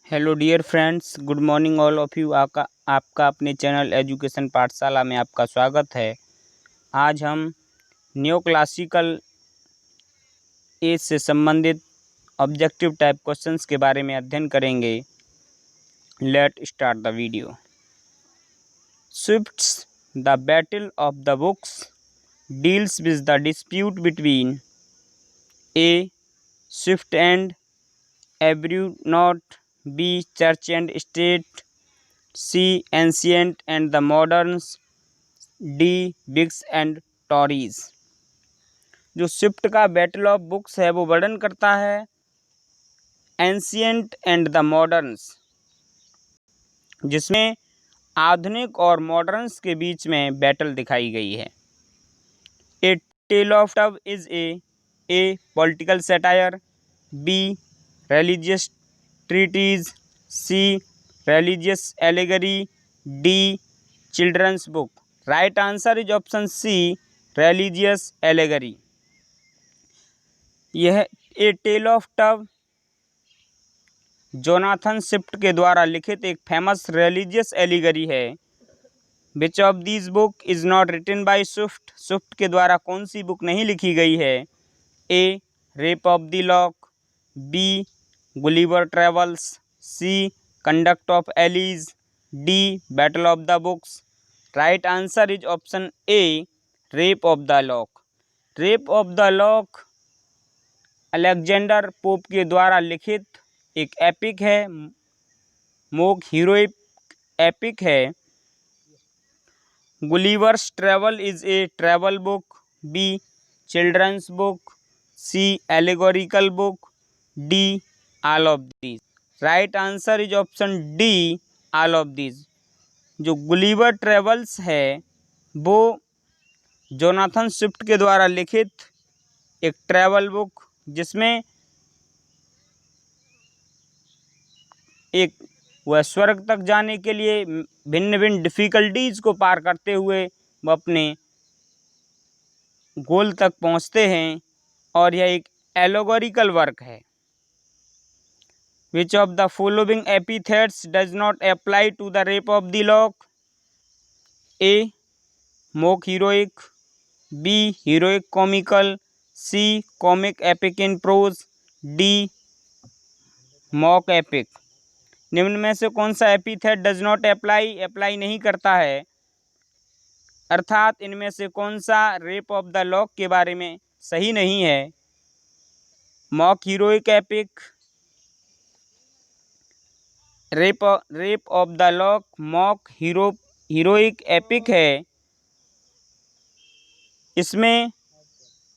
Hello dear friends, good morning all of you. आपका अपने channel education पाठशाला में आपका स्वागत है। आज हम न्यू क्लासिकल एज से संबंधित ऑब्जेक्टिव टाइप क्वेश्चंस के बारे में अध्ययन करेंगे। Let start the video. Swift's the battle of the books deals with the dispute between a Swift and Arbuthnot, B. Church and State, C. Ancient and the Moderns, D. Whigs and Tories। जो Swift का battle of books है वो वर्णन करता है ancient and the मॉडर्न्स, जिसमें आधुनिक और मॉडर्न्स के बीच में बैटल दिखाई गई है। A tale of tub is a political satire, B. Religious treatise, C. religious allegory, D. children's book। Right answer is option C. religious allegory। यह a tale of tub Jonathan Swift के द्वारा लिखित एक famous religious allegory है। Which of these book is not written by Swift. Swift के द्वारा कौन सी बुक नहीं लिखी गई है? A. Rape of the lock, B. Gulliver travels, C. Conduct of allies, D. Battle of the books. Right answer is option A. Rape of the lock. Rape of the lock Alexander Pope के द्वारा लिखित एक epic है, mock heroic epic है। Gulliver's travel is a travel book, B. Children's book, C. Allegorical book, D. All of these. Right answer is option D. All of these. जो Gulliver travels है वो Jonathan Swift के द्वारा लिखित एक travel book, जिसमें वह स्वर्ग तक जाने के लिए भिन्न भिन्न डिफ़िकल्टीज़ को पार करते हुए वह अपने गोल तक पहुंचते हैं, और यह एक एलोगोरिकल वर्क है। Which of the following epithets does not apply to the rape of the lock? A. mock heroic, B. heroic comical, C. comic epic in prose, D. mock epic। निम्न में से कौन सा एपिथेट डज नॉट अप्लाई नहीं करता है, अर्थात इनमें से कौन सा रेप ऑफ द लॉक के बारे में सही नहीं है? Mock heroic epic, rape of the lock mock heroic epic है। इसमें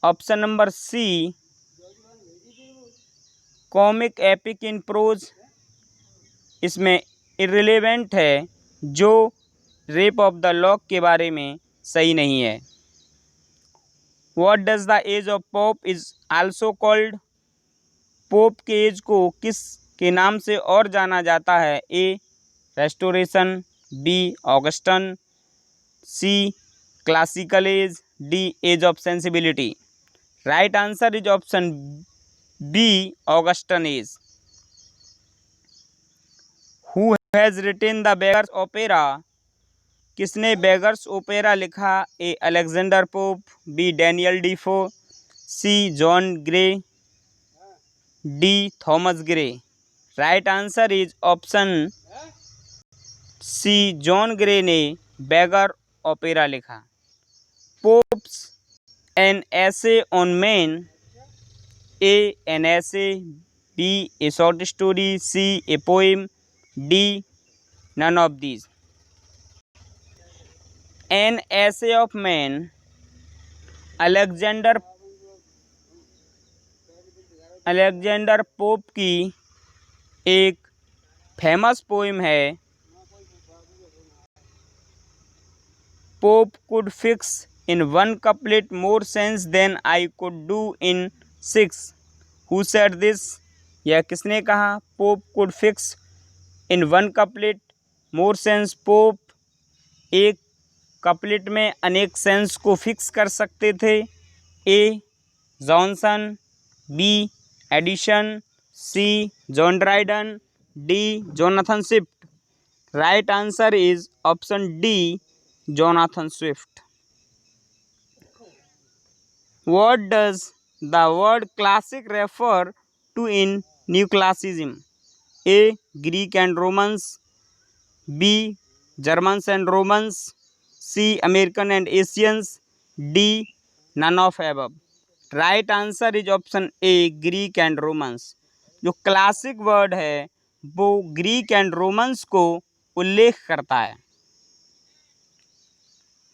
option number C comic epic in prose इसमें इर्रिलेवेंट है, जो रेप ऑफ द लॉक के बारे में सही नहीं है। What does the age of Pope is also called. Pope के एज को किस के नाम से और जाना जाता है? A. Restoration, B. Augustan, C. Classical age, D. Age of sensibility. Right answer is option B. Augustan age. Who has written the Beggar's Opera. किसने बेगर्स ओपेरा लिखा? A. Alexander Pope, B. Daniel Defoe, C. John Gray, D. Thomas Gray. Right answer is option C. John Grey ने beggar opera लिखा। Pope's an essay on man, A. An essay, B. A short story, C. A poem, D. None of these. An essay of man Alexander Pope की एक famous poem है। Pope could fix in one couplet more sense than I could do in 6। Who said this. यह किसने कहा? Pope could fix in one couplet more sense. Pope एक couplet में अनेक sense को फिक्स कर सकते थे। A. Johnson, B. Addison, C. John Dryden, D. Jonathan Swift. Right answer is option D. Jonathan Swift. What does the word classic refer to in neoclassicism? A. Greek and Romans. B. Germans and Romans. C. American and Asians. D. None of above. Right answer is option A, Greek and Romans. जो classic word है वो Greek and Romans को उल्लेख करता है।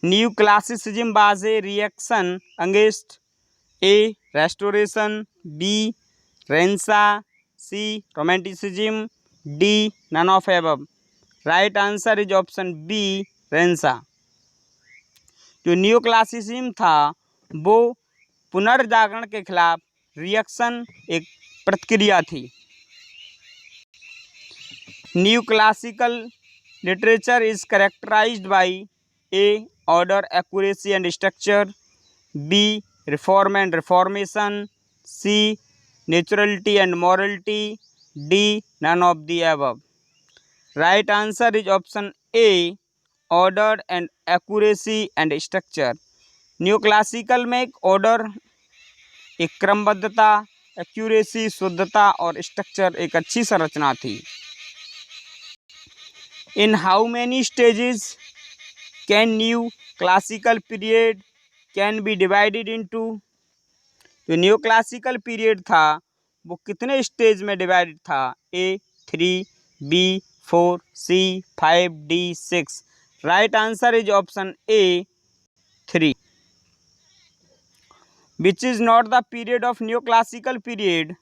New classicism was a reaction against A. Restoration, B. Renaissance, C. Romanticism, D. None of above. Right answer is option B, renaissance. जो new classicism था वो पुनर्जागरण के खिलाफ रिएक्शन, एक प्रतिक्रिया थी। New classical literature is characterised by A. Order, accuracy and structure, B. Reform and reformation, C. Naturality and morality, D. None of the above. Right answer is option A, order and accuracy and structure. New classical में एक order, एक क्रमबद्धता, accuracy, शुद्धता और structure, एक अच्छी संरचना थी। In how many stages can new classical period can be divided into. जो न्यू क्लासिकल पीरियड था वो कितने स्टेज में डिवाइडेड था? A 3, B 4, C 5, D 6। Right answer is option A 3। Which is not the period of new classical period.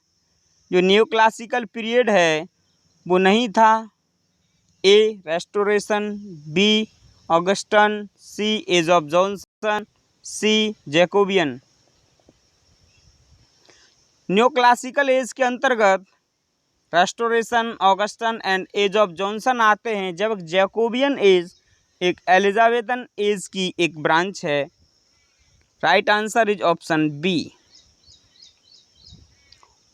जो new classical period है वो नहीं था। A. Restoration, B. Augustan, C. Age of Johnson, C. Jacobean. New classical as के अंतर्गत restoration, Augustan and age of Johnson आते हैं, जब जैकोबियन एज एक एलिजाबेथन एज की एक ब्रांच है। Right answer is option B.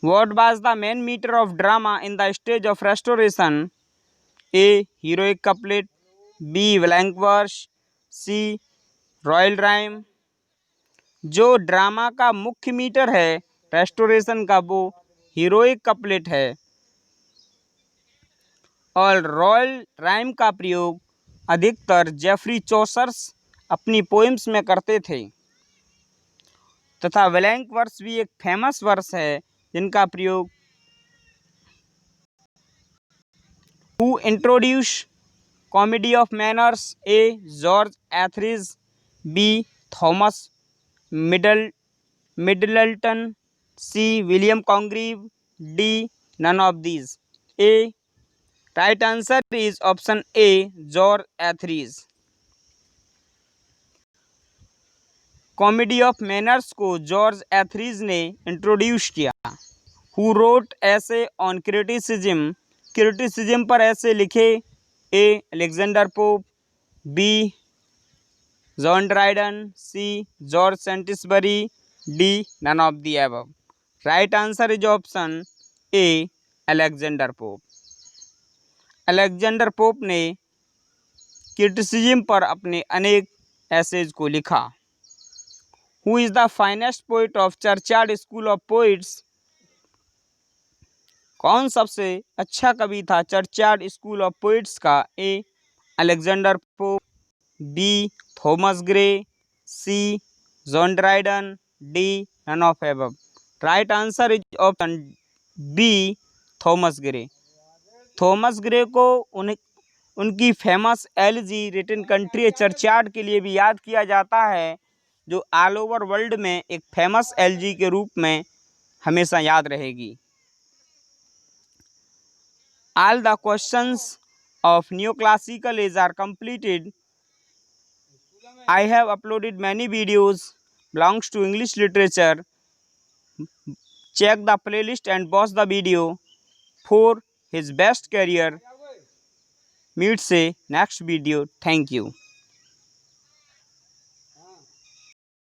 What was the main meter of drama in the stage of restoration? A. Heroic couplet, B. blank verse, C. royal rhyme। जो drama का मुख्य metre है restoration का वो heroic couplet है और royal rhyme का प्रयोग अधिकतर जेफरी चौसर्स अपनी पोइम्स में करते थे, तथा ब्लैंक वर्स भी एक फेमस वर्स है जिनका प्रयोग who introduce comedy of manners. A. George Etherege, B. Thomas Middleton, C. William Congreve, D. None of these. A. Right answer is option A, George Etherege. Comedy of manners को George Etherege ने introduce किया। Who wrote essay on criticism, criticism पर essay लिखे। A. Alexander Pope, B. John Dryden, C. George Saintsbury, D. None of the above. Right answer is option A, Alexander Pope. Alexander pope ने criticism पर अपने अनेक essays को लिखा। Who is the finest poet of churchyard school of poets. कौन सबसे अच्छा कवि था चर्चयार्ड स्कूल ऑफ पोइट्स का? A. Alexander Pope, B. Thomas Gray, C. John Dryden, D. None of above. Right answer is option B, Thomas Gray. Thomas Gray को उनकी famous elegy written country churchyard के लिए भी याद किया जाता है, जो ऑल ओवर वर्ल्ड में एक फेमस एलिजी के रूप में हमेशा याद रहेगी। All the questions of neoclassical age are completed. I have uploaded many videos belongs to English literature. Check the playlist and watch the video for his best career. Meet say next video. Thank you.